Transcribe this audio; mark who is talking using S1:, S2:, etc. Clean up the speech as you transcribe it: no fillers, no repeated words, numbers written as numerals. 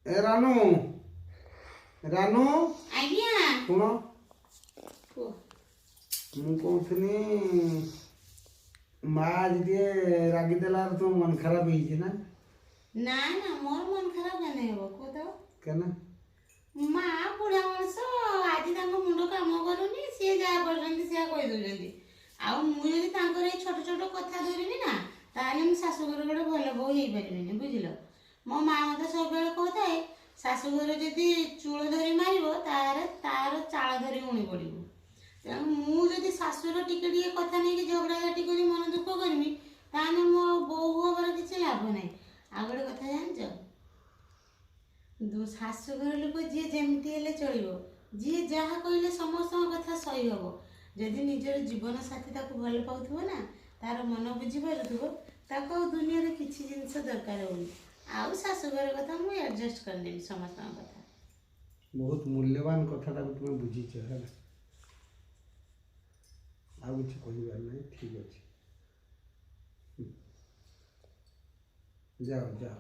S1: ए रानू रानू
S2: आज्ञा
S1: शुण
S2: कुह
S1: मु कहूनी माँ आज टे रागिदेला तो मन खराब होइछि ना
S2: ना ना मोर मन खराब नहीं हो को तो
S1: केना
S2: माँ बुढ़ा मଣିଷ ଆଜି ତାଙ୍କ ମୁଣ୍ଡ କାମ କରୁନି ସିଏ ଯାହା କରୁଛନ୍ତି ସେୟା କହି ଦଉଛନ୍ତି ଆଉ ମୁଁ ଯଦି ତାଙ୍କର ଏଇ ଛୋଟ ଛୋଟ କଥା ଧରିବି ନା ତାହେଲେ ମୁଁ ଶାଶୁଘର ଗୋଟେ ଭଲ ବୋହୂ ହେଇପାରିବିନି ବୁଝିଲ ମୋ ମା ମତେ ସବୁବେଳେ କହୁଥାଏ ଶାଶୁଘର ଯଦି ଚୂଳ ଧରି ମାରିବ ତାର ଚାଳ ଧରି ଉଣି ପଡ଼ିବ ତେଣୁ ମୁଁ ଯଦି ଶାଶୁର ଟିକେ ଟିକେ କଥା ନେଇକି ଝଗଡ଼ାଝାଟି କରି ମନ ଦୁଃଖ କରିବି ତାହେଲେ ମୋ ବୋହୂ ହବାର କିଛି ଲାଭ ନାହିଁ ଆଉ ଗୋଟେ କଥା ଜାଣିଛ ଶାଶୁଘର ଲୋକ ଯିଏ ଯେମିତି ହେଲେ ଚଳିବ ଯିଏ ଯାହା କହିଲେ ସମସ୍ତଙ୍କ କଥା ସହି ହବ ଯଦି ନିଜର ଜୀବନ ସାଥୀ ତାକୁ ଭଲ ପାଉଥିବ ନା ତାର ମନ ବୁଝିପାରୁଥିବ ତାକୁ ଆଉ ଦୁନିଆରେ କିଛି ଜିନିଷ ଦରକାର ହଉନି ଆଉ ଶାଶୁଘର କଥା ମୁଁ ଆଡଜଷ୍ଟ କରିନେବି ସମସ୍ତଙ୍କ କଥା
S1: बहुत मूल्यवान कथाटा तुम बुझीच है आ किसी कहबार नहीं ठीक अच्छे जाओ जाओ